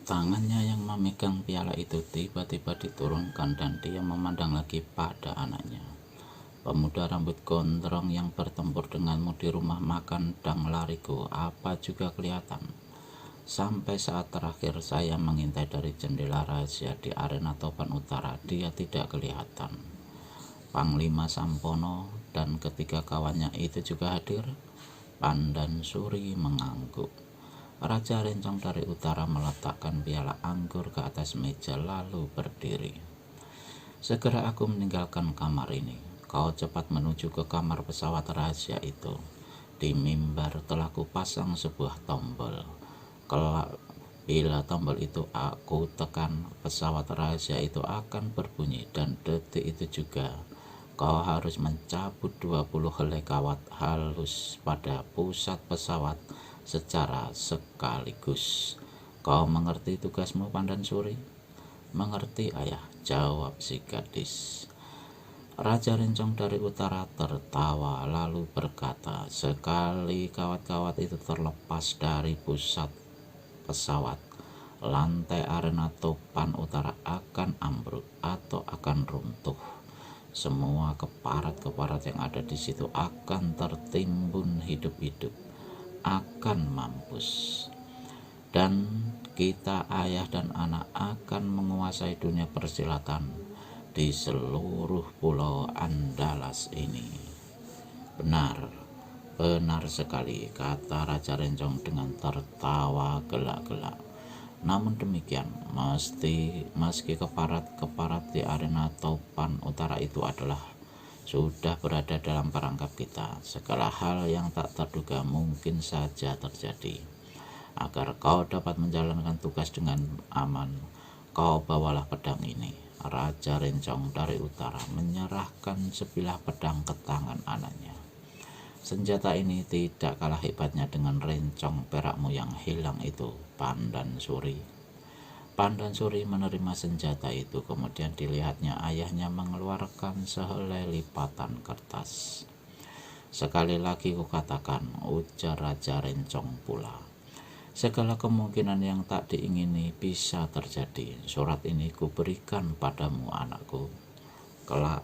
Tangannya yang memegang piala itu tiba-tiba diturunkan dan dia memandang lagi pada anaknya. Pemuda rambut gondrong yang bertempur denganmu di rumah makan dang lariku apa juga kelihatan. Sampai saat terakhir saya mengintai dari jendela rahasia di arena Topan Utara, dia tidak kelihatan. Panglima Sampono dan ketiga kawannya itu juga hadir. Pandan Suri mengangguk. Raja Rencong dari Utara meletakkan piala anggur ke atas meja lalu berdiri. Segera aku meninggalkan kamar ini. Kau cepat menuju ke kamar pesawat rahasia itu. Di mimbar telah kupasang sebuah tombol. Bila tombol itu aku tekan, pesawat rahasia itu akan berbunyi, dan detik itu juga kau harus mencabut 20 helai kawat halus pada pusat pesawat secara sekaligus. Kau mengerti tugasmu, Pandan Suri? Mengerti, ayah, jawab si gadis. Raja Rencong dari Utara tertawa lalu berkata, sekali kawat-kawat itu terlepas dari pusat pesawat, lantai arena Topan Utara akan ambruk atau akan runtuh. Semua keparat-keparat yang ada di situ akan tertimbun hidup-hidup, akan mampus. Dan kita ayah dan anak akan menguasai dunia persilatan di seluruh pulau Andalas ini. Benar, benar sekali, kata Raja Rencong dengan tertawa gelak-gelak. Namun demikian, meski keparat-keparat di arena Topan Utara itu adalah sudah berada dalam perangkap kita, segala hal yang tak terduga mungkin saja terjadi. Agar kau dapat menjalankan tugas dengan aman, kau bawalah pedang ini. Raja Rencong dari Utara menyerahkan sebilah pedang ke tangan anaknya. Senjata ini tidak kalah hebatnya dengan rencong perakmu yang hilang itu, Pandan Suri. Pandan Suri menerima senjata itu, kemudian dilihatnya ayahnya mengeluarkan sehelai lipatan kertas. Sekali lagi kukatakan, ujar Raja Rencong pula, segala kemungkinan yang tak diingini bisa terjadi. Surat ini kuberikan padamu, anakku. Kelak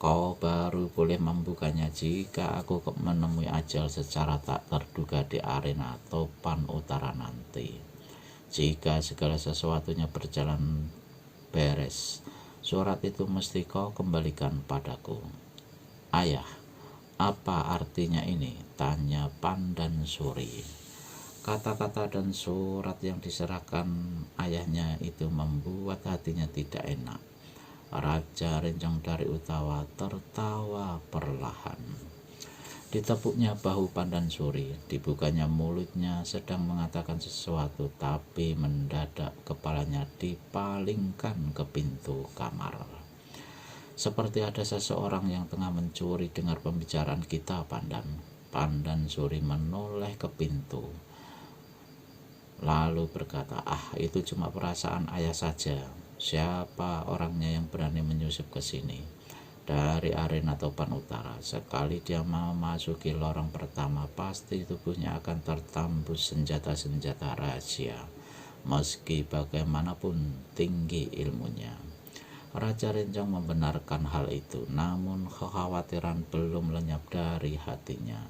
kau baru boleh membukanya jika aku menemui ajal secara tak terduga di arena Topan Utara nanti. Jika segala sesuatunya berjalan beres, surat itu mesti kau kembalikan padaku. Ayah, apa artinya ini? Tanya Pandan Suri. Kata-kata dan surat yang diserahkan ayahnya itu membuat hatinya tidak enak. Raja Rencong dari Utara tertawa perlahan. Ditepuknya bahu Pandan Suri, dibukanya mulutnya sedang mengatakan sesuatu, tapi mendadak kepalanya dipalingkan ke pintu kamar. Seperti ada seseorang yang tengah mencuri dengar pembicaraan kita, Pandan. Pandan Suri menoleh ke pintu, lalu berkata, itu cuma perasaan ayah saja. Siapa orangnya yang berani menyusup ke sini dari arena Topan Utara? Sekali dia memasuki lorong pertama, pasti tubuhnya akan tertambus senjata-senjata rahasia, meski bagaimanapun tinggi ilmunya. Raja Rencong membenarkan hal itu, namun kekhawatiran belum lenyap dari hatinya.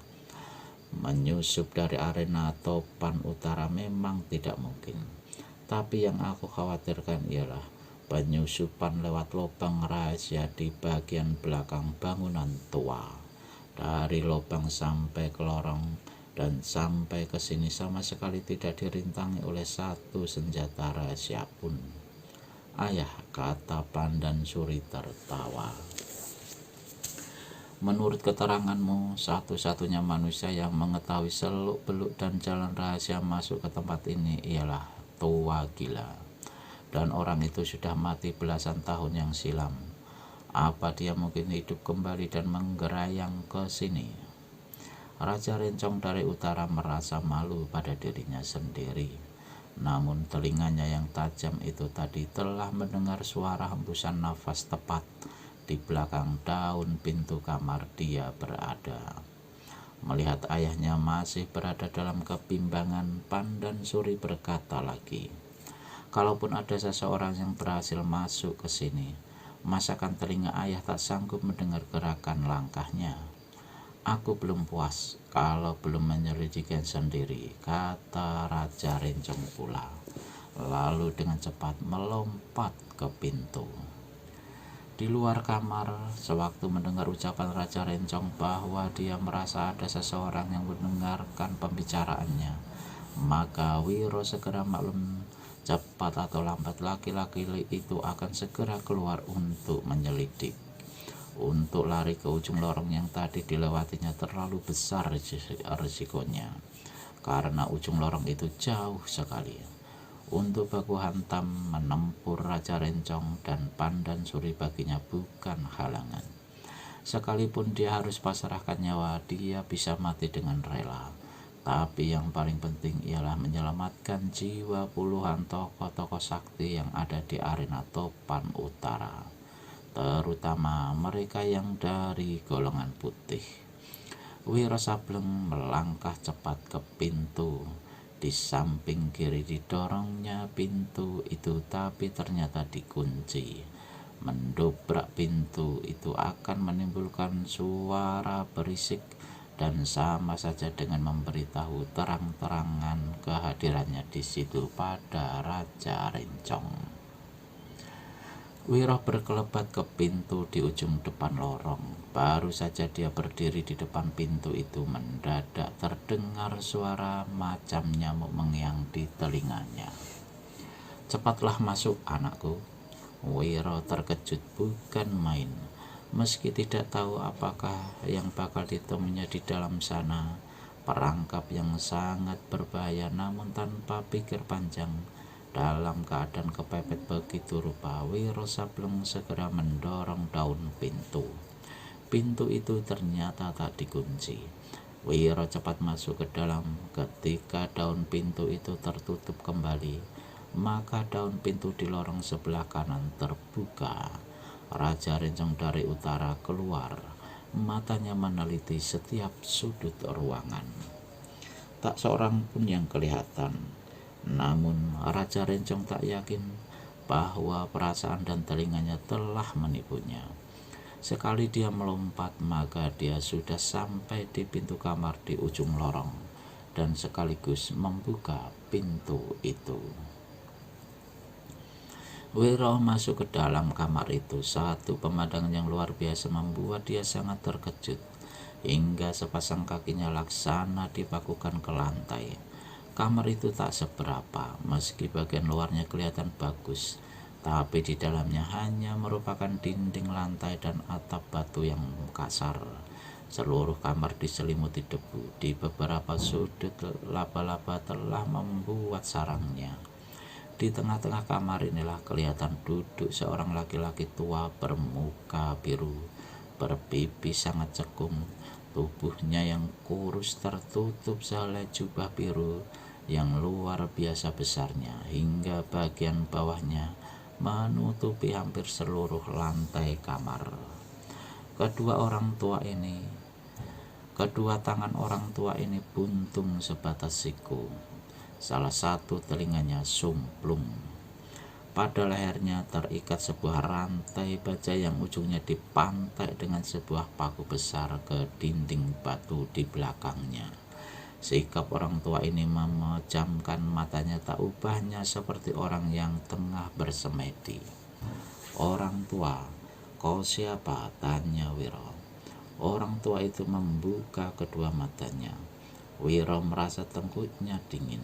Menyusup dari arena Topan Utara memang tidak mungkin, tapi yang aku khawatirkan ialah penyusupan lewat lubang rahasia di bagian belakang bangunan tua. Dari lubang sampai ke lorong dan sampai ke sini sama sekali tidak dirintangi oleh satu senjata rahasia pun. Ayah, kata Pandan Suri tertawa. Menurut keteranganmu, satu-satunya manusia yang mengetahui seluk-beluk dan jalan rahasia masuk ke tempat ini ialah tua gila. Dan orang itu sudah mati belasan tahun yang silam. Apa dia mungkin hidup kembali dan menggerayang ke sini? Raja Rencong dari Utara merasa malu pada dirinya sendiri. Namun telinganya yang tajam itu tadi telah mendengar suara hembusan nafas tepat di belakang daun pintu kamar dia berada. Melihat ayahnya masih berada dalam kebimbangan, Pandan Suri berkata lagi, Kalaupun ada seseorang yang berhasil masuk ke sini, masakan telinga ayah tak sanggup mendengar gerakan langkahnya. Aku belum puas kalau belum menyelidiki sendiri, kata Raja Rencong pula. Lalu dengan cepat melompat ke pintu. Di luar kamar, sewaktu mendengar ucapan Raja Rencong bahwa dia merasa ada seseorang yang mendengarkan pembicaraannya, maka Wiro segera maklum cepat atau lambat laki-laki itu akan segera keluar untuk menyelidik. Untuk lari ke ujung lorong yang tadi dilewatinya terlalu besar risikonya, karena ujung lorong itu jauh sekali. Untuk baku hantam menempur Raja Rencong dan Pandan Suri baginya bukan halangan. Sekalipun dia harus pasrahkan nyawa, dia bisa mati dengan rela. Tapi yang paling penting ialah menyelamatkan jiwa puluhan tokoh-tokoh sakti yang ada di arena Topan Utara, terutama mereka yang dari golongan putih. Wiro Sableng melangkah cepat ke pintu. Di samping kiri didorongnya pintu itu, tapi ternyata dikunci. Mendobrak pintu itu akan menimbulkan suara berisik dan sama saja dengan memberitahu terang-terangan kehadirannya di situ pada Raja Rencong. Wiro berkelebat ke pintu di ujung depan lorong. Baru saja dia berdiri di depan pintu itu, mendadak terdengar suara macam nyamuk mengiang di telinganya. "Cepatlah masuk, anakku." Wiro terkejut bukan main. Meski tidak tahu apakah yang bakal ditemuinya di dalam sana, perangkap yang sangat berbahaya, namun tanpa pikir panjang, dalam keadaan kepepet begitu rupa, Wiro Sableng segera mendorong daun pintu. Pintu itu ternyata tak dikunci. Wiro cepat masuk ke dalam. Ketika daun pintu itu tertutup kembali, maka daun pintu di lorong sebelah kanan terbuka. Raja Rencong dari utara keluar. Matanya meneliti setiap sudut ruangan. Tak seorang pun yang kelihatan. Namun Raja Rencong tak yakin bahwa perasaan dan telinganya telah menipunya. Sekali dia melompat, maka dia sudah sampai di pintu kamar di ujung lorong dan sekaligus membuka pintu itu. Wiro masuk ke dalam kamar itu. Satu pemandangan yang luar biasa membuat dia sangat terkejut, hingga sepasang kakinya laksana dipakukan ke lantai. Kamar itu tak seberapa, meski bagian luarnya kelihatan bagus, tapi di dalamnya hanya merupakan dinding, lantai, dan atap batu yang kasar. Seluruh kamar diselimuti debu. Di beberapa sudut laba-laba telah membuat sarangnya. Di tengah-tengah kamar inilah kelihatan duduk seorang laki-laki tua bermuka biru, berpipi sangat cekung. Tubuhnya yang kurus tertutup sehelai jubah biru yang luar biasa besarnya, hingga bagian bawahnya menutupi hampir seluruh lantai kamar. Kedua tangan orang tua ini buntung sebatas siku. Salah satu telinganya sumplung. Pada lehernya terikat sebuah rantai baja yang ujungnya dipantai dengan sebuah paku besar ke dinding batu di belakangnya. Sikap orang tua ini memejamkan matanya, tak ubahnya seperti orang yang tengah bersemedi. "Orang tua, kau siapa?" tanya Wiro. Orang tua itu membuka kedua matanya. Wiro merasa tengkuknya dingin.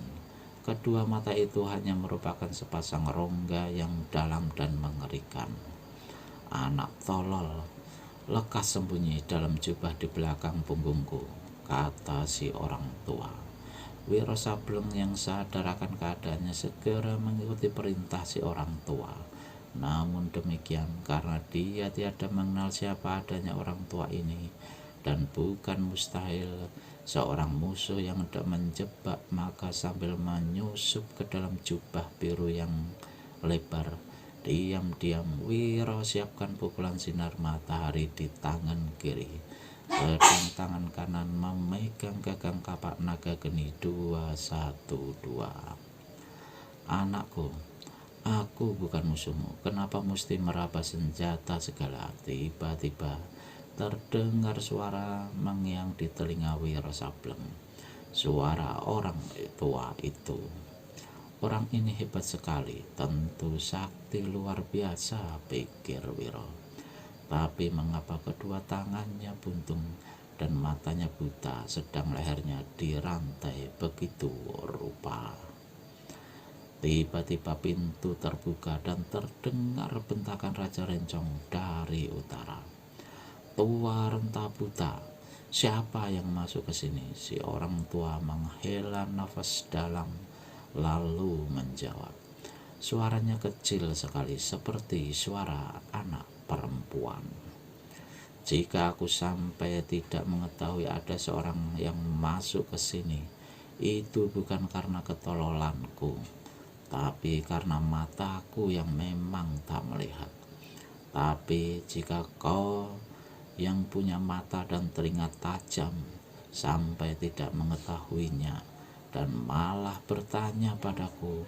Kedua mata itu hanya merupakan sepasang rongga yang dalam dan mengerikan. "Anak tolol, lekas sembunyi dalam jubah di belakang punggungku," kata si orang tua. Wiro Sableng yang sadar akan keadaannya segera mengikuti perintah si orang tua. Namun demikian, karena dia tiada mengenal siapa adanya orang tua ini, dan bukan mustahil seorang musuh yang hendak menjebak, maka sambil menyusup ke dalam jubah biru yang lebar, diam-diam Wiro siapkan pukulan sinar matahari di tangan kiri, sedang tangan kanan memegang gagang kapak naga geni 212. "Anakku, Aku bukan musuhmu, kenapa mesti meraba senjata segala? Tiba-tiba terdengar suara mengiang di telinga Wiro Sableng. Suara orang tua itu. Orang ini hebat sekali, tentu sakti luar biasa, pikir Wiro. Tapi mengapa kedua tangannya buntung dan matanya buta, sedang lehernya dirantai begitu rupa? Tiba-tiba pintu terbuka dan terdengar bentakan Raja Rencong dari utara. Tua renta buta, siapa yang masuk ke sini? Si orang tua menghela nafas dalam lalu menjawab. Suaranya kecil sekali seperti suara anak perempuan. Jika aku sampai tidak mengetahui ada seorang yang masuk ke sini, itu bukan karena ketololanku, tapi karena mataku yang memang tak melihat. Tapi jika kau yang punya mata dan telinga tajam sampai tidak mengetahuinya dan malah bertanya padaku,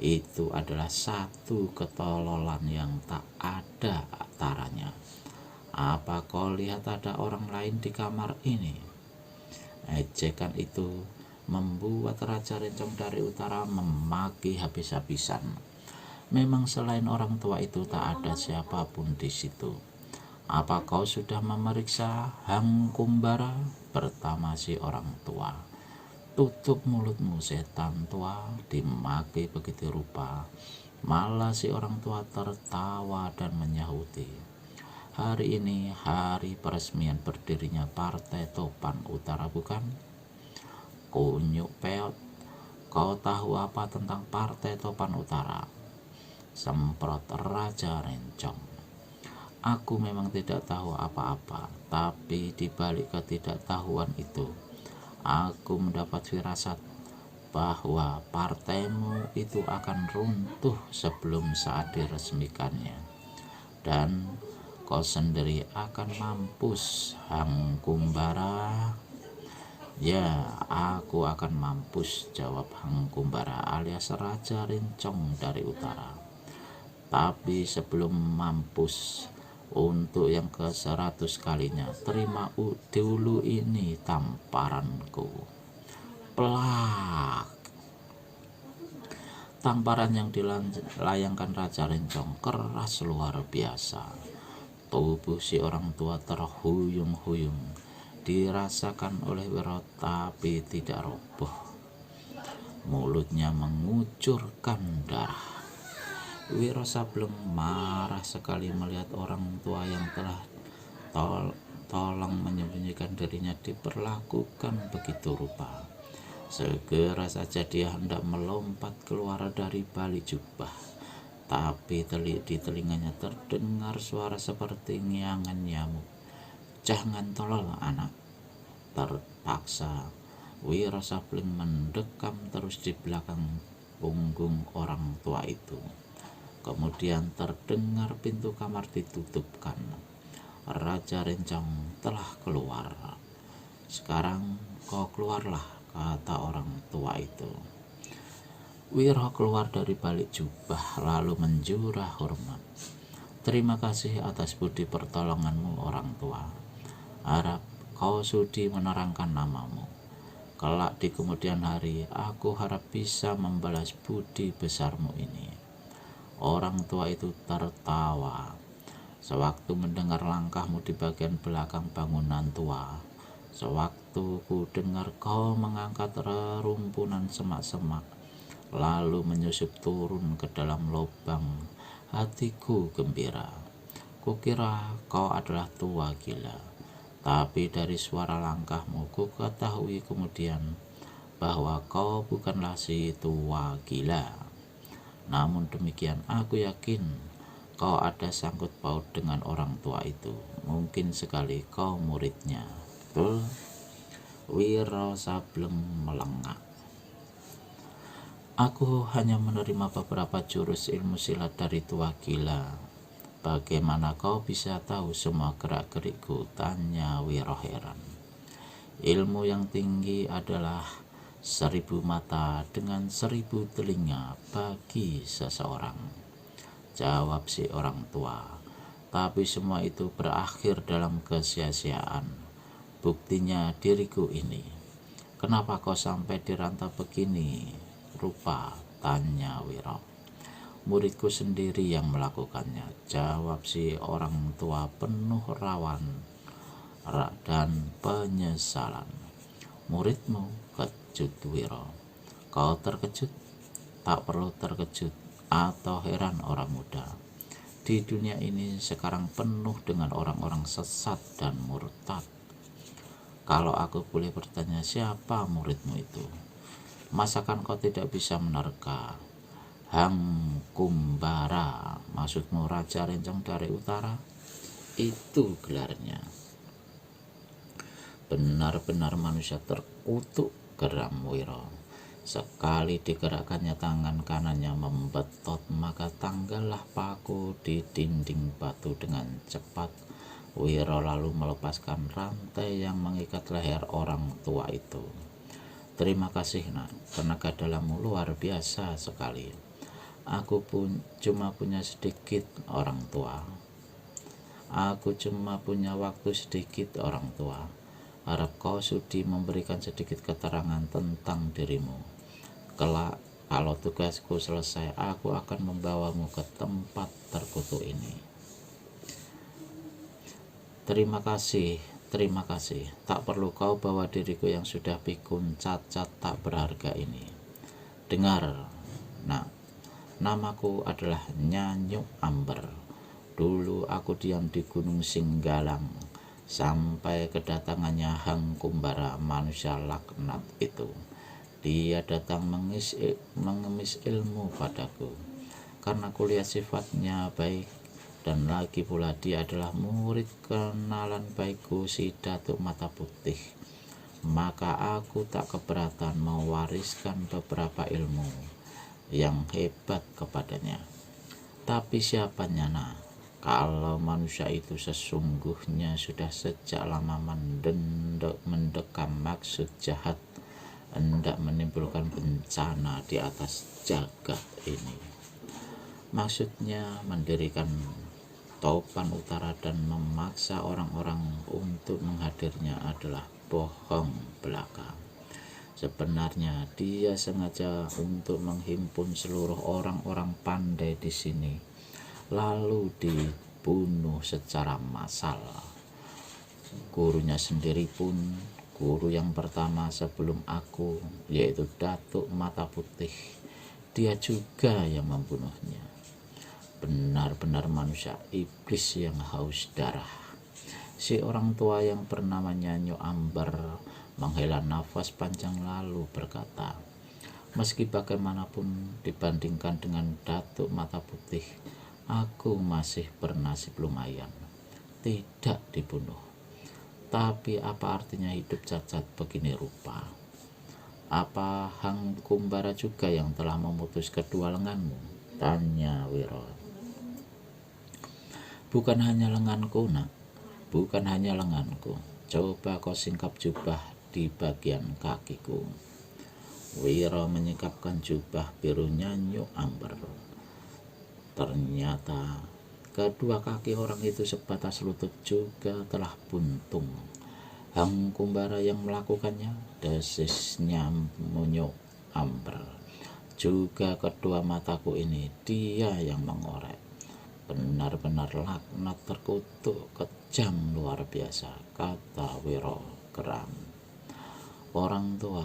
itu adalah satu ketololan yang tak ada taranya. Apa kau lihat ada orang lain di kamar ini? Ejekan itu membuat Raja Rencong dari utara memaki habis-habisan. Memang selain orang tua itu tak ada siapapun di situ. Apa kau sudah memeriksa Hang Kumbara? Pertama si orang tua. Tutup mulutmu setan tua, dimaki begitu rupa. Malah si orang tua tertawa dan menyahuti. Hari ini hari peresmian berdirinya Partai Topan Utara bukan? Kunyuk peot, kau tahu apa tentang Partai Topan Utara? Semprot Raja Rencong. Aku memang tidak tahu apa-apa, tapi di balik ketidaktahuan itu, aku mendapat firasat bahwa partaimu itu akan runtuh sebelum saat diresmikannya. Dan kau sendiri akan mampus, Hang Kumbara. Ya, aku akan mampus, jawab Hang Kumbara alias Raja Rencong dari utara. Tapi sebelum mampus, untuk yang ke-100 kalinya, terima dulu ini tamparanku. Plak. Tamparan yang dilayangkan Raja Rencong keras luar biasa. Tubuh si orang tua terhuyung-huyung, dirasakan oleh Wiro tapi tidak roboh. Mulutnya mengucurkan darah. Wiro Sableng marah sekali melihat orang tua yang telah tolong menyembunyikan dirinya diperlakukan begitu rupa. Segera saja dia hendak melompat keluar dari balik jubah, tapi di telinganya terdengar suara seperti ngiangan nyamuk. Jangan tolol anak. Terpaksa Wiro Sableng mendekam terus di belakang punggung orang tua itu. Kemudian terdengar pintu kamar ditutupkan. Raja Rencong telah keluar. Sekarang kau keluarlah, kata orang tua itu. Wiro keluar dari balik jubah lalu menjurah hormat. Terima kasih atas budi pertolonganmu orang tua. Harap kau sudi menerangkan namamu. Kelak di kemudian hari aku harap bisa membalas budi besarmu ini. Orang tua itu tertawa. Sewaktu mendengar langkahmu di bagian belakang bangunan tua, sewaktu ku dengar kau mengangkat rerumpunan semak-semak lalu menyusup turun ke dalam lubang, hatiku gembira. Kukira kau adalah tua gila. Tapi dari suara langkahmu ku ketahui kemudian bahwa kau bukanlah si tua gila. Namun demikian aku yakin kau ada sangkut paut dengan orang tua itu. Mungkin sekali kau muridnya. Betul? Wiro Sableng melengak. Aku hanya menerima beberapa jurus ilmu silat dari tua gila. Bagaimana kau bisa tahu semua gerak-gerikku? Tanya Wiro heran. Ilmu yang tinggi adalah 1000 mata dengan 1000 telinga bagi seseorang, jawab si orang tua. Tapi semua itu berakhir dalam kesia-siaan. Buktinya diriku ini. Kenapa kau sampai dirantau begini rupa? Tanya Wiro. Muridku sendiri yang melakukannya, jawab si orang tua penuh rawan dan penyesalan. Muridmu? Kejut Wiro. Kau terkejut? Tak perlu terkejut atau heran orang muda. Di dunia ini sekarang penuh dengan orang-orang sesat dan murtad. Kalau aku boleh bertanya, siapa muridmu itu? Masakan kau tidak bisa menerka? Hang Kumbara, maksudmu Raja Rencong dari Utara? Itu gelarnya. Benar-benar manusia terkutuk, geram Wiro. Sekali digerakkannya tangan kanannya membetot, maka tanggallah paku di dinding batu dengan cepat. Wiro lalu melepaskan rantai yang mengikat leher orang tua itu. Terima kasih nak, tenaga dalammu luar biasa sekali. Aku pun cuma punya sedikit orang tua. Aku cuma punya waktu sedikit orang tua. Harap kau sudi memberikan sedikit keterangan tentang dirimu. Kelak kalau tugasku selesai, aku akan membawamu ke tempat terkutuk ini. Terima kasih. Tak perlu kau bawa diriku yang sudah pikun cacat tak berharga ini. Dengar, nak, namaku adalah Nyanyuk Amber. Dulu aku diam di Gunung Singgalang sampai kedatangannya Hang Kumbara, manusia laknat itu. Dia datang mengemis ilmu padaku karena kulihat sifatnya baik, dan lagi pula dia adalah murid kenalan baikku si Datuk Mata Putih. Maka aku tak keberatan mewariskan beberapa ilmu yang hebat kepadanya. Tapi siapa nyana kalau manusia itu sesungguhnya sudah sejak lama mendekam maksud jahat, hendak menimbulkan bencana di atas jagat ini. Maksudnya mendirikan Topan Utara dan memaksa orang-orang untuk menghadirnya adalah bohong belaka. Sebenarnya dia sengaja untuk menghimpun seluruh orang-orang pandai di sini, lalu dibunuh secara massal. Gurunya sendiri pun, guru yang pertama sebelum aku, yaitu Datuk Mata Putih, dia juga yang membunuhnya. Benar-benar manusia iblis yang haus darah. Si orang tua yang bernama Nyanyuk Amber menghela nafas panjang lalu berkata, meski bagaimanapun dibandingkan dengan Datuk Mata Putih, aku masih bernasib lumayan, tidak dibunuh. Tapi apa artinya hidup cacat begini rupa? Apa Hang Kumbara juga yang telah memutus kedua lenganmu? Tanya Wiro. Bukan hanya lenganku nak, bukan hanya lenganku. Coba kau singkap jubah di bagian kakiku. Wiro menyingkapkan jubah biru Nyanyuk Amber. Ternyata kedua kaki orang itu sebatas lutut juga telah buntung. Hang Kumbara yang melakukannya, desisnya Nyanyuk Amber. Juga kedua mataku ini dia yang mengorek. Benar-benar laknat, terkutuk, kejam luar biasa, kata Wiro geram. Orang tua,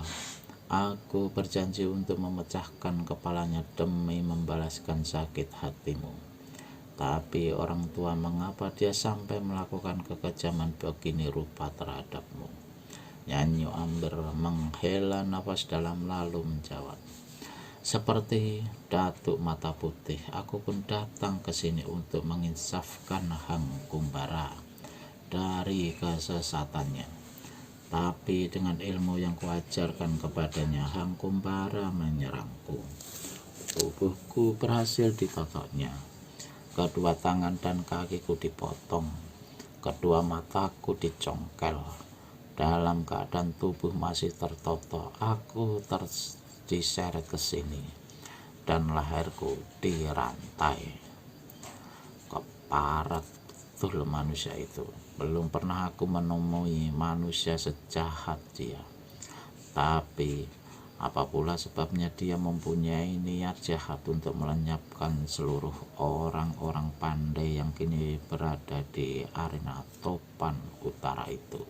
aku berjanji untuk memecahkan kepalanya demi membalaskan sakit hatimu. Tapi orang tua, mengapa dia sampai melakukan kekejaman begini rupa terhadapmu? Nyanyuk Amber menghela nafas dalam lalu menjawab, seperti Datuk Mata Putih, aku pun datang ke sini untuk menginsafkan Hang Kumbara dari kesesatannya. Tapi dengan ilmu yang kuajarkan kepadanya, Hang Kumbara menyerangku. Tubuhku berhasil ditotoknya. Kedua tangan dan kakiku dipotong. Kedua mataku dicongkel. dalam keadaan tubuh masih tertoto. Aku diseret ke sini dan leherku dirantai. Keparat betul manusia itu. Belum pernah aku menemui manusia sejahat dia. Tapi apa pula sebabnya dia mempunyai niat jahat untuk melenyapkan seluruh orang-orang pandai yang kini berada di arena topan utara itu.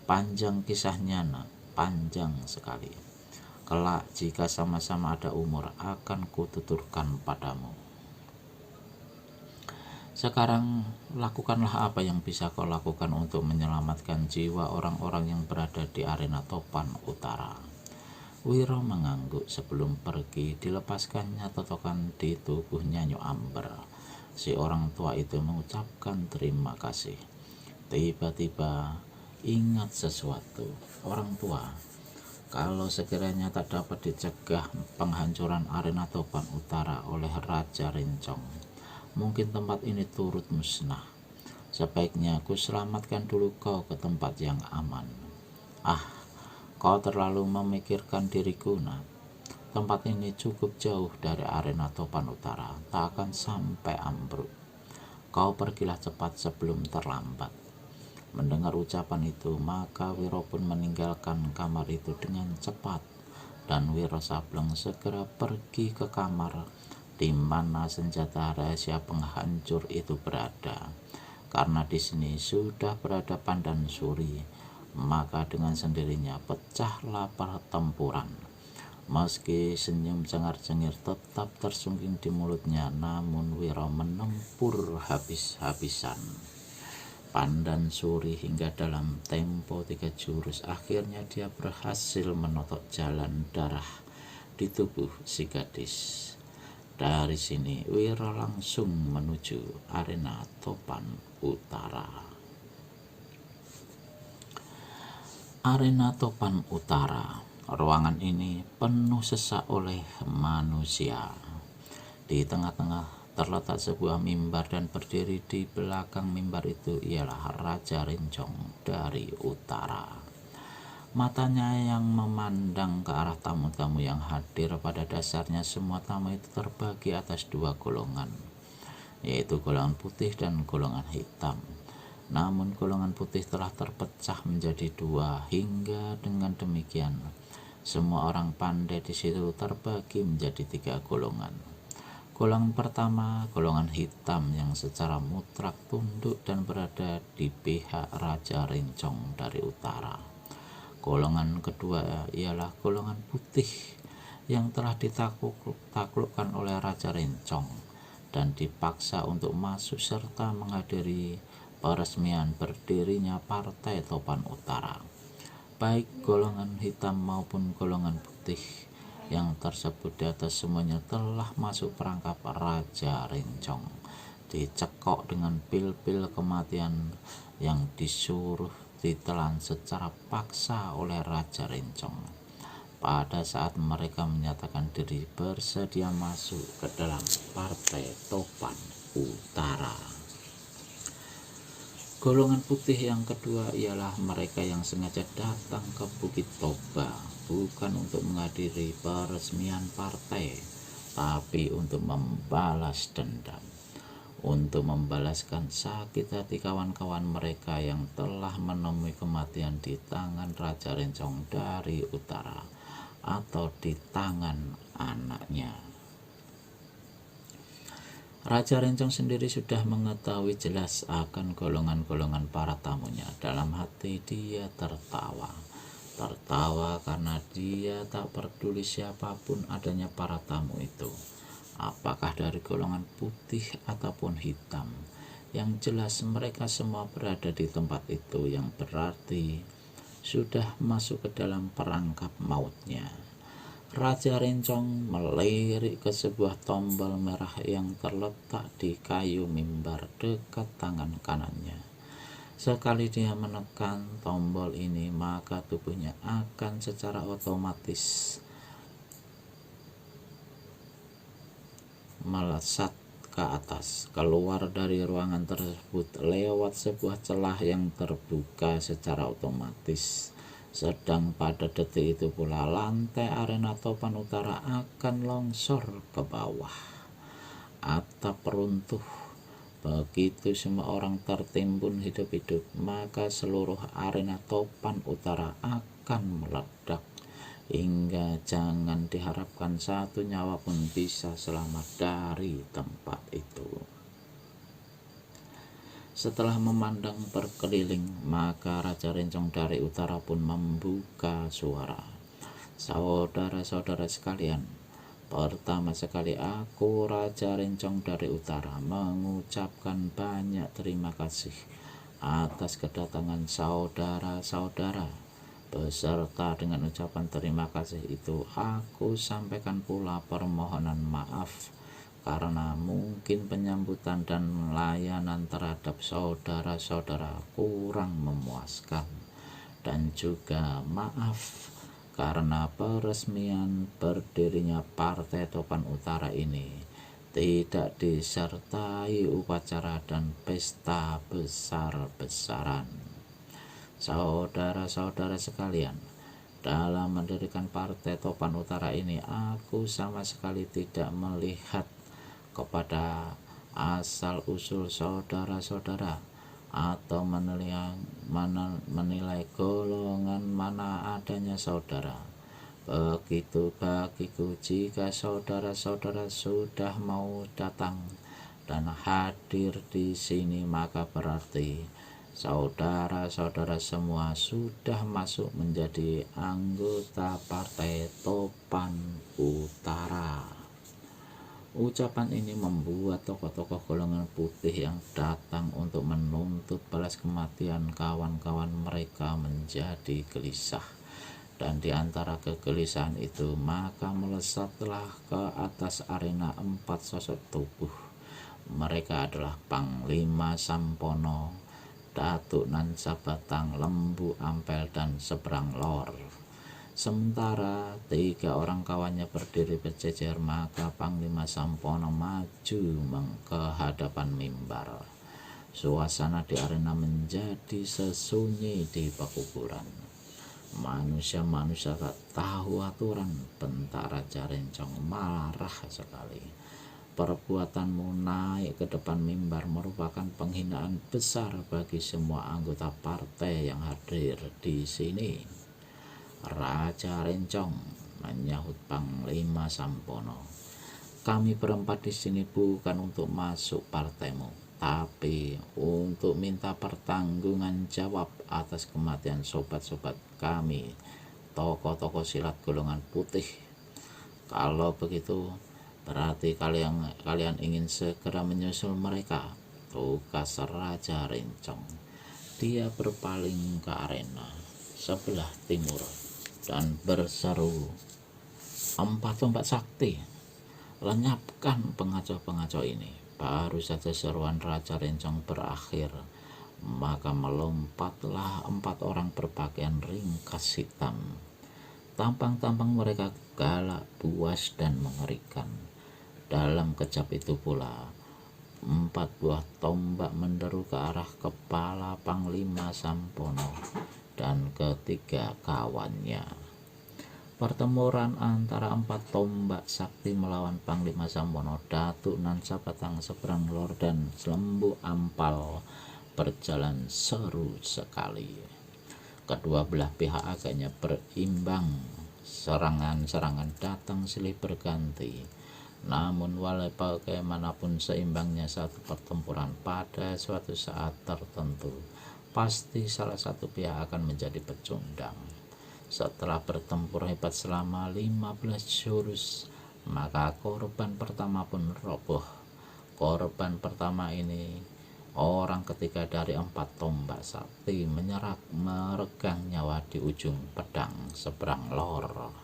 Panjang kisahnya nak, panjang sekali. Kelak jika sama-sama ada umur akan kututurkan padamu. Sekarang lakukanlah apa yang bisa kau lakukan untuk menyelamatkan jiwa orang-orang yang berada di arena topan utara. Wiro mengangguk sebelum pergi. Dilepaskannya totokan di tubuhnya Nyo Amber. Si orang tua itu mengucapkan terima kasih. Tiba-tiba ingat sesuatu. Orang tua, kalau sekiranya tak dapat dicegah penghancuran arena topan utara oleh Raja Rencong, mungkin tempat ini turut musnah. Sebaiknya aku selamatkan dulu kau ke tempat yang aman. Ah, kau terlalu memikirkan diriku, nak. Tempat ini cukup jauh dari arena topan utara, tak akan sampai ambruk. Kau pergilah cepat sebelum terlambat. Mendengar ucapan itu, maka Wiro pun meninggalkan kamar itu dengan cepat, dan Wiro Sableng segera pergi ke kamar di mana senjata rahasia penghancur itu berada. Karena di sini sudah berada Pandan Suri, maka dengan sendirinya pecahlah pertempuran. Meski senyum cengar-cengir tetap tersungging di mulutnya, namun Wiro menempur habis-habisan Pandan Suri hingga dalam tempo 3 jurus. Akhirnya dia berhasil menotok jalan darah di tubuh si gadis. Dari sini Wiro langsung menuju arena topan utara. Arena topan utara. Ruangan ini penuh sesak oleh manusia. Di tengah-tengah terletak sebuah mimbar, dan berdiri di belakang mimbar itu ialah Raja Rencong dari utara. Matanya yang memandang ke arah tamu-tamu yang hadir. Pada dasarnya semua tamu itu terbagi atas 2 golongan, yaitu golongan putih dan golongan hitam. Namun golongan putih telah terpecah menjadi 2, hingga dengan demikian semua orang pandai di situ terbagi menjadi 3 golongan. Golongan pertama, golongan hitam yang secara mutlak tunduk dan berada di pihak Raja Rencong dari utara. Golongan kedua ialah golongan putih yang telah ditaklukkan oleh Raja Rencong dan dipaksa untuk masuk serta menghadiri peresmian berdirinya Partai Topan Utara. Baik golongan hitam maupun golongan putih yang tersebut di atas semuanya telah masuk perangkap Raja Rencong, dicekok dengan pil-pil kematian yang disuruh ditelan secara paksa oleh Raja Rencong pada saat mereka menyatakan diri bersedia masuk ke dalam Partai Topan Utara. Golongan putih yang kedua ialah mereka yang sengaja datang ke Bukit Toba bukan untuk menghadiri peresmian partai, tapi untuk membalas dendam, untuk membalaskan sakit hati kawan-kawan mereka yang telah menemui kematian di tangan Raja Rencong dari utara atau di tangan anaknya. Raja Rencong sendiri sudah mengetahui jelas akan golongan-golongan para tamunya. Dalam hati dia tertawa karena dia tak peduli siapapun adanya para tamu itu, apakah dari golongan putih ataupun hitam. Yang jelas mereka semua berada di tempat itu, yang berarti sudah masuk ke dalam perangkap mautnya. Raja Rencong melirik ke sebuah tombol merah yang terletak di kayu mimbar dekat tangan kanannya. Sekali dia menekan tombol ini, maka tubuhnya akan secara otomatis melesat ke atas, keluar dari ruangan tersebut lewat sebuah celah yang terbuka secara otomatis. Sedang pada detik itu pula lantai arena topan utara akan longsor ke bawah. Atap runtuh. Begitu semua orang tertimbun hidup-hidup, maka seluruh arena topan utara akan meledak, hingga jangan diharapkan satu nyawa pun bisa selamat dari tempat itu. Setelah memandang berkeliling, maka Raja Rencong dari utara pun membuka suara. Saudara-saudara sekalian, pertama sekali aku, Raja Rencong dari utara, mengucapkan banyak terima kasih atas kedatangan saudara-saudara. Beserta dengan ucapan terima kasih itu, aku sampaikan pula permohonan maaf karena mungkin penyambutan dan layanan terhadap saudara-saudara kurang memuaskan, dan juga maaf karena peresmian berdirinya Partai Topan Utara ini tidak disertai upacara dan pesta besar-besaran. Saudara-saudara sekalian, dalam mendirikan Partai Topan Utara ini, aku sama sekali tidak melihat kepada asal-usul saudara-saudara atau menilai golongan mana adanya saudara. Begitu bagiku, jika saudara-saudara sudah mau datang dan hadir di sini, maka berarti saudara-saudara semua sudah masuk menjadi anggota Partai Topan Utara. Ucapan ini membuat tokoh-tokoh golongan putih yang datang untuk menuntut balas kematian kawan-kawan mereka menjadi gelisah. Dan di antara kegelisahan itu, maka melesatlah ke atas arena 4 sosok tubuh. Mereka adalah Panglima Sampono, Datuk Nansa Batang, Lembu Ampel, dan Seberang Lor. Sementara 3 orang kawannya berdiri berjejer, maka Panglima Sampono maju ke hadapan mimbar. Suasana di arena menjadi sesunyi di pekuburan. Manusia-manusia tak tahu aturan bentak Raja Rencong marah sekali. Perbuatanmu naik ke depan mimbar merupakan penghinaan besar bagi semua anggota partai yang hadir di sini. Raja Rencong, menyahut Panglima Sampono, kami berempat di sini bukan untuk masuk partaimu, tapi untuk minta pertanggungan jawab atas kematian sobat-sobat kami, tokoh-tokoh silat golongan putih. Kalau begitu, berarti kalian ingin segera menyusul mereka, tugas Raja Rencong. Dia berpaling ke arena sebelah timur dan berseru, 4 tombak sakti, lenyapkan pengacau-pengacau ini. Baru saja seruan Raja Rencong berakhir, maka melompatlah 4 orang berpakaian ringkas hitam. Tampang-tampang mereka galak, buas, dan mengerikan. Dalam kejap itu pula 4 buah tombak menderu ke arah kepala Panglima Sampono dan ketiga kawannya. Pertempuran antara 4 tombak sakti melawan Panglima Sampono, Datuk Nansa Batang, Seberang Lor, dan Lembu Ampal berjalan seru sekali. Kedua belah pihak agaknya berimbang, serangan-serangan datang silih berganti. Namun walau bagaimanapun seimbangnya satu pertempuran, pada suatu saat tertentu pasti salah satu pihak akan menjadi pecundang. Setelah bertempur hebat selama 15 jurus, maka korban pertama pun roboh. Korban pertama ini orang ketiga dari 4 tombak sakti meregang nyawa di ujung pedang Seberang Lor.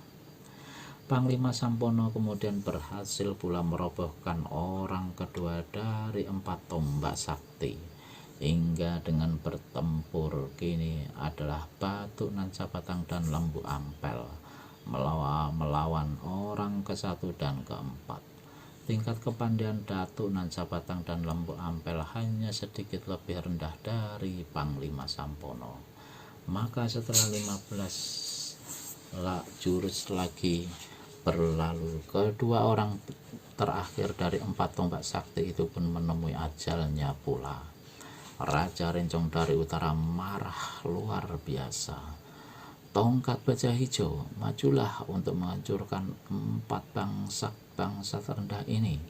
Panglima Sampono kemudian berhasil pula merobohkan orang kedua dari 4 tombak sakti, hingga dengan bertempur kini adalah Datuk Nansa Batang dan Lembu Ampel melawan orang ke-1 dan ke-4. Tingkat kepandaian Datuk Nan Sabatang dan Lembu Ampel hanya sedikit lebih rendah dari Panglima Sampono. Maka setelah 15 jurus lagi berlalu, kedua orang terakhir dari 4 tombak sakti itu pun menemui ajalnya pula. Raja Rencong dari utara marah luar biasa. Tongkat baja hijau, majulah untuk menghancurkan 4 bangsa terendah ini.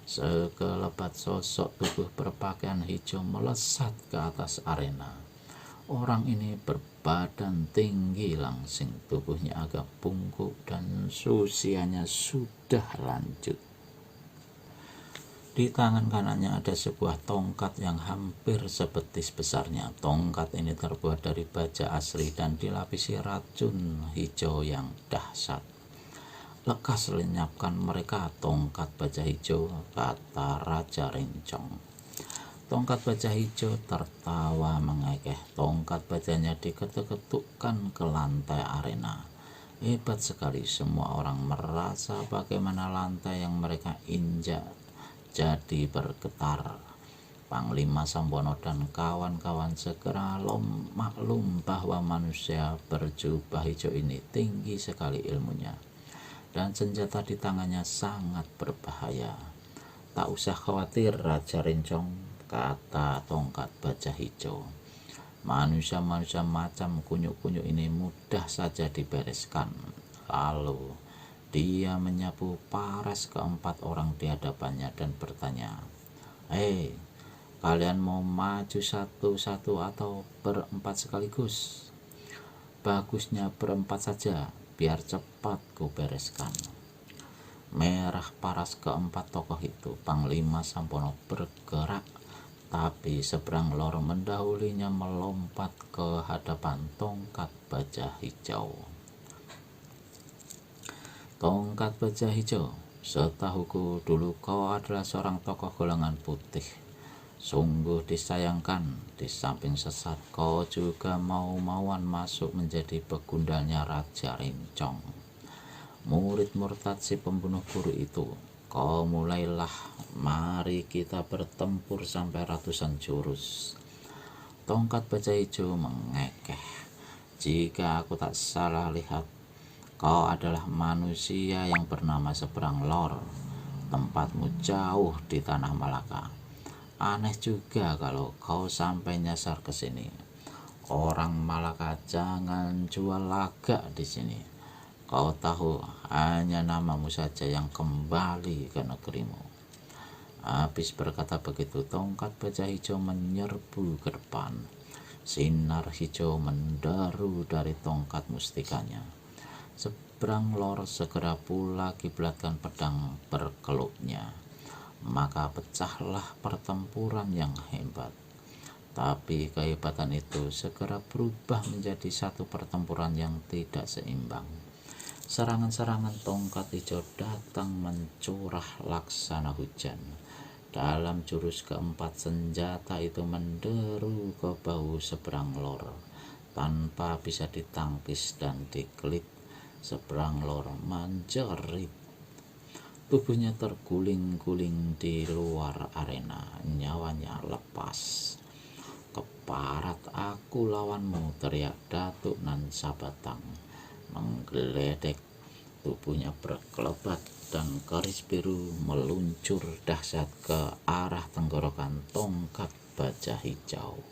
Sekelebat sosok tubuh berpakaian hijau melesat ke atas arena. Orang ini berbadan tinggi langsing, tubuhnya agak bungkuk dan usianya sudah lanjut. Di tangan kanannya ada sebuah tongkat yang hampir sebetis besarnya. Tongkat ini terbuat dari baja asli dan dilapisi racun hijau yang dahsyat. Lekas lenyapkan mereka tongkat baja hijau, kata Raja Rencong. Tongkat baja hijau tertawa mengekeh. Tongkat bajanya diketuk-ketukkan ke lantai arena. Hebat sekali, semua orang merasa bagaimana lantai yang mereka injak jadi bergetar. Panglima Sampono dan kawan-kawan segera maklum bahwa manusia berjubah hijau ini tinggi sekali ilmunya, dan senjata di tangannya sangat berbahaya. Tak usah khawatir Raja Rencong, kata tongkat baja hijau. Manusia-manusia macam kunyuk-kunyuk ini mudah saja dibereskan. Lalu dia menyapu paras ke-4 orang di hadapannya dan bertanya, "Hei, kalian mau maju satu-satu atau berempat sekaligus?" "Bagusnya berempat saja, biar cepat ku bereskan." Merah paras ke-4 tokoh itu. Panglima Sampono bergerak, tapi seberang lor mendahulinya melompat ke hadapan tongkat baja hijau. "Tongkat baja hijau, setahuku dulu kau adalah seorang tokoh golongan putih. Sungguh disayangkan, di samping sesat kau juga mau-mauan masuk menjadi begundalnya Raja Rencong. Murid murtad si pembunuh guru itu, kau mulailah, mari kita bertempur sampai ratusan jurus." Tongkat baja hijau mengekeh. "Jika aku tak salah lihat, kau adalah manusia yang bernama seberang lor. Tempatmu jauh di tanah Malaka. Aneh juga kalau kau sampai nyasar ke sini. Orang Malaka jangan jual lagak di sini. Kau tahu, hanya namamu saja yang kembali ke negerimu." Habis berkata begitu, tongkat baja hijau menyerbu ke depan. Sinar hijau menderu dari tongkat mustikanya. Seberang lor segera pula kiblatkan pedang berkelupnya. Maka pecahlah pertempuran yang hebat. Tapi kehebatan itu segera berubah menjadi satu pertempuran yang tidak seimbang. Serangan-serangan tongkat hijau datang mencurah laksana hujan. Dalam jurus ke-4 senjata itu menderu ke bahu seberang lor tanpa bisa ditangkis dan diklik. Seberang lor menjerit. Tubuhnya terguling-guling di luar arena, nyawanya lepas. "Keparat aku lawanmu," teriak Datuk Nan Sabatang. Menggledek, tubuhnya berkelebat dan garis biru meluncur dahsyat ke arah tenggorokan tongkat baja hijau.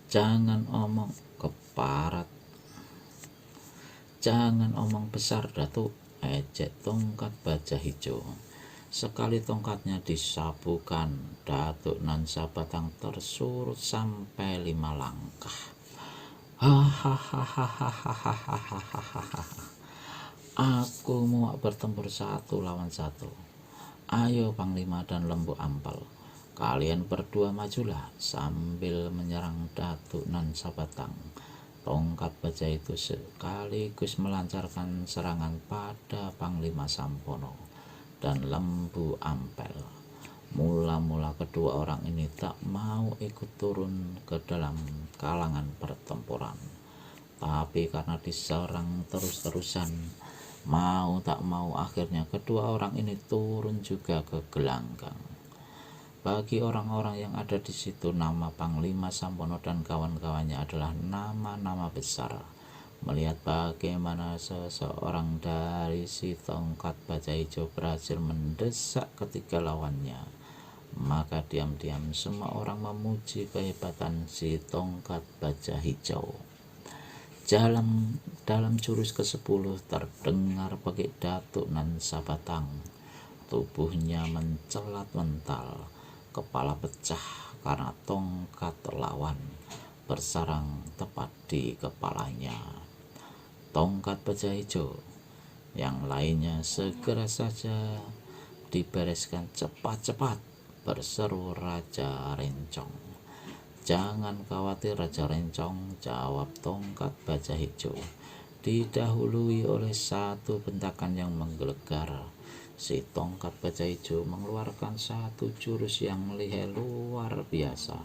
"Jangan omong, keparat. Jangan omong besar, Datuk," ejek tongkat baja hijau. Sekali tongkatnya disapukan, Datuk Nan Sabatang tersurut sampai 5 langkah. "Hahaha, aku mau bertempur 1 lawan 1. Ayo Panglima dan Lembu Ampel, kalian berdua majulah." Sambil menyerang Datuk Nan Sabatang, tongkat baja itu sekaligus melancarkan serangan pada Panglima Sampono dan Lembu Ampel. Mula-mula kedua orang ini tak mau ikut turun ke dalam kalangan pertempuran, tapi karena diserang terus-terusan, Mau tak mau akhirnya kedua orang ini turun juga ke gelanggang. Bagi orang-orang yang ada di situ, nama Panglima Sampono dan kawan-kawannya adalah nama-nama besar. Melihat bagaimana seseorang dari si tongkat baja hijau berhasil mendesak ketiga lawannya, maka diam-diam semua orang memuji kehebatan si tongkat baja hijau. Dalam jurus ke-10 terdengar pekik datuk nan sabatang. Tubuhnya mencelat mental, kepala pecah karena tongkat lawan bersarang tepat di kepalanya. Tongkat baja hijau yang lainnya segera saja dibereskan cepat-cepat, berseru Raja Rencong. "Jangan khawatir Raja Rencong," jawab tongkat baja hijau. Didahului oleh satu bentakan yang menggelegar, si tongkat baja hijau mengeluarkan satu jurus yang lihai luar biasa.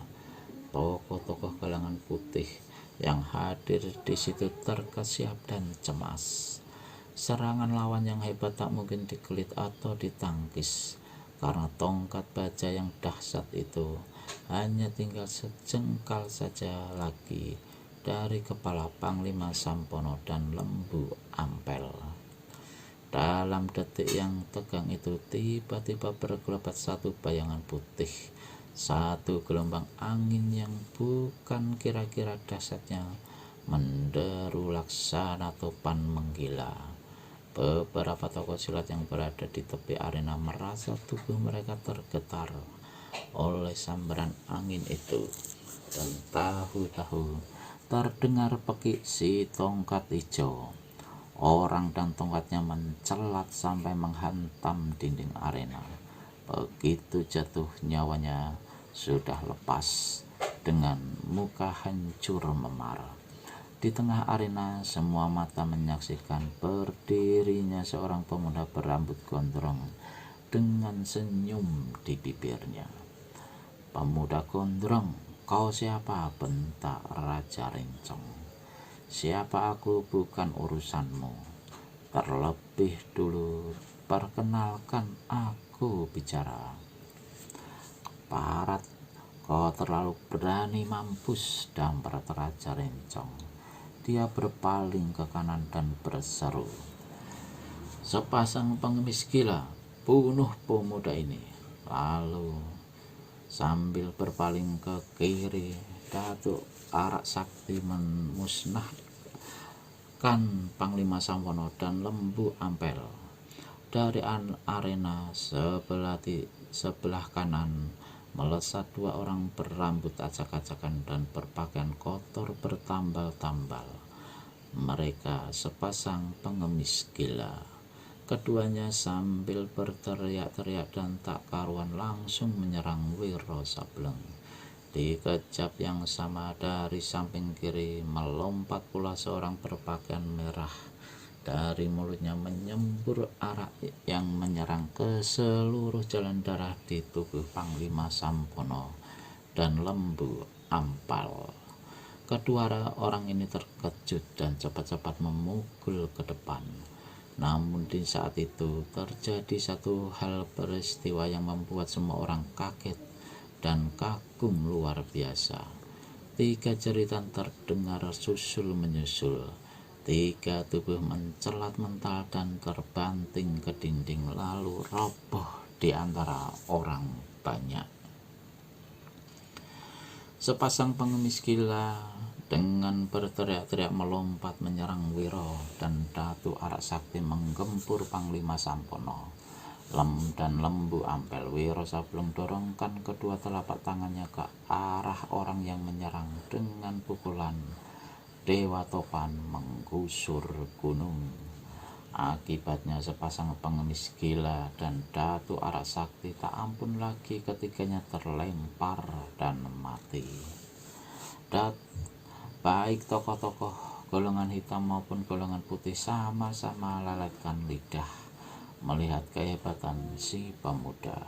Tokoh-tokoh kalangan putih yang hadir di situ terkesiap dan cemas. Serangan lawan yang hebat tak mungkin dikelit atau ditangkis, karena tongkat baja yang dahsyat itu hanya tinggal sejengkal saja lagi dari kepala Panglima Sampono dan Lembu Ampel. Dalam detik yang tegang itu tiba-tiba berkelebat satu bayangan putih, satu gelombang angin yang bukan kira-kira dahsyatnya menderu laksana topan menggila. Beberapa tokoh silat yang berada di tepi arena merasa tubuh mereka tergetar oleh sambaran angin itu, dan tahu-tahu terdengar pekik si tongkat hijau. Orang dan tongkatnya mencelat sampai menghantam dinding arena. Begitu jatuh nyawanya sudah lepas dengan muka hancur memar. Di tengah arena semua mata menyaksikan berdirinya seorang pemuda berambut gondrong dengan senyum di bibirnya. "Pemuda gondrong, kau siapa?" bentak Raja Rencong. "Siapa aku bukan urusanmu. Terlebih dulu perkenalkan aku bicara." "Parat, kau terlalu berani mampus," damprat Raja Rencong. Dia berpaling ke kanan dan berseru, "Sepasang pengemis gila, bunuh pemuda ini." Lalu sambil berpaling ke kiri, Datuk Arak Sakti memusnahkan Panglima Sampono dan Lembu Ampel. Dari arena sebelah kanan melesat dua orang berambut acak-acakan dan berpakaian kotor bertambal-tambal. Mereka sepasang pengemis gila. Keduanya sambil berteriak-teriak dan tak karuan langsung menyerang Wiro Sableng. Di kejap yang sama dari samping kiri melompat pula seorang berpakaian merah. Dari mulutnya menyembur arak yang menyerang ke seluruh jalan darah di tubuh Panglima Sampono dan Lembu Ampal. Kedua orang ini terkejut dan cepat-cepat memukul ke depan. Namun di saat itu terjadi satu hal peristiwa yang membuat semua orang kaget dan kagum luar biasa. 3 jeritan terdengar susul menyusul. 3 tubuh mencelat mental dan terbanting ke dinding lalu roboh di antara orang banyak. Sepasang pengemis gila dengan berteriak-teriak melompat menyerang Wiro, dan Datuk Arak Sakti menggempur Panglima Sampono dan Lembu Ampel. Wiro Sableng dorongkan kedua telapak tangannya ke arah orang yang menyerang dengan pukulan Dewa Topan menggusur gunung. Akibatnya sepasang pengemis gila dan Datuk Arak Sakti tak ampun lagi, ketiganya terlempar dan mati. Baik tokoh-tokoh golongan hitam maupun golongan putih sama-sama lelehkan lidah melihat kehebatan si pemuda.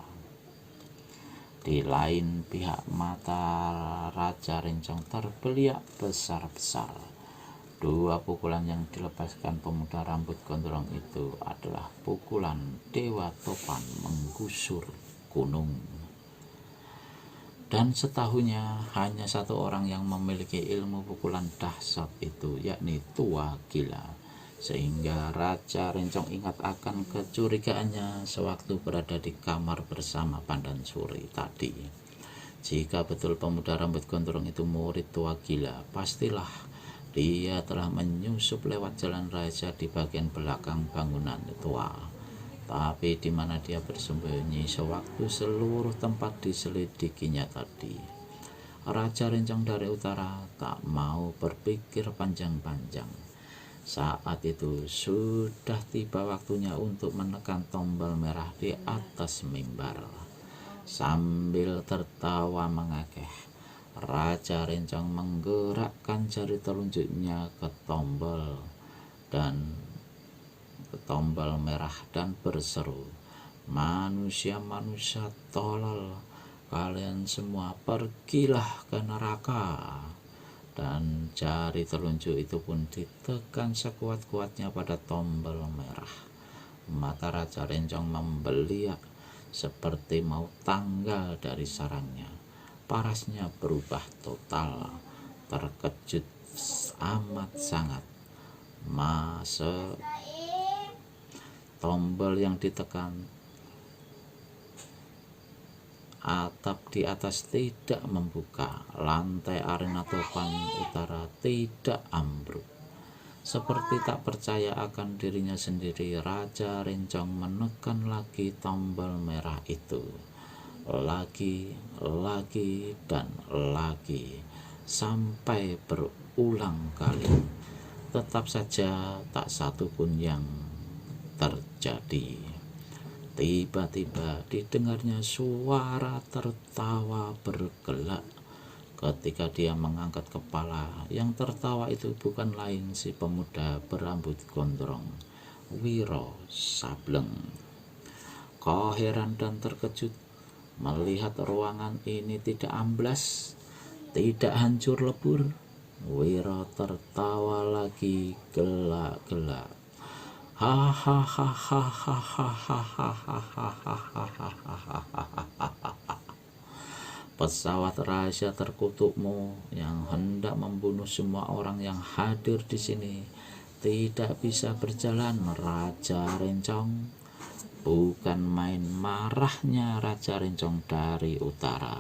Di lain pihak mata Raja Rencong terbeliak besar-besar. Dua pukulan yang dilepaskan pemuda rambut gondrong itu adalah pukulan Dewa Topan menggusur gunung. Dan setahunya hanya satu orang yang memiliki ilmu pukulan dahsyat itu, yakni Tua Gila. Sehingga Raja Rencong ingat akan kecurigaannya sewaktu berada di kamar bersama Pandan Suri tadi. Jika betul pemuda rambut gondrong itu murid Tua Gila, pastilah dia telah menyusup lewat jalan raja di bagian belakang bangunan tua. Tapi di mana dia bersembunyi sewaktu seluruh tempat diselidikinya tadi. Raja Rencong dari Utara tak mau berpikir panjang-panjang. Saat itu sudah tiba waktunya untuk menekan tombol merah di atas mimbar. Sambil tertawa mengekeh, Raja Rencong menggerakkan jari telunjuknya ke tombol merah dan berseru, "Manusia-manusia tolol, kalian semua pergilah ke neraka." Dan jari telunjuk itu pun ditekan sekuat-kuatnya pada tombol merah. Mata Raja Rencong membeliak seperti mau tanggal dari sarangnya. Parasnya berubah total, terkejut amat sangat. Tombol yang ditekan atap di atas tidak membuka, lantai arena Topan Utara tidak ambruk. Seperti tak percaya akan dirinya sendiri, Raja Rencong menekan lagi tombol merah itu. Lagi, dan lagi, sampai berulang kali. Tetap saja tak satu pun yang terjadi. Tiba-tiba didengarnya suara tertawa bergelak. Ketika dia mengangkat kepala, yang tertawa itu bukan lain si pemuda berambut gondrong, Wiro Sableng. Kau heran dan terkejut melihat ruangan ini tidak amblas, tidak hancur lebur. Wiro tertawa lagi gelak-gelak. Pesawat rahasia terkutukmu yang hendak membunuh semua orang yang hadir di sini tidak bisa berjalan, Raja Rencong. Bukan main marahnya Raja Rencong dari Utara.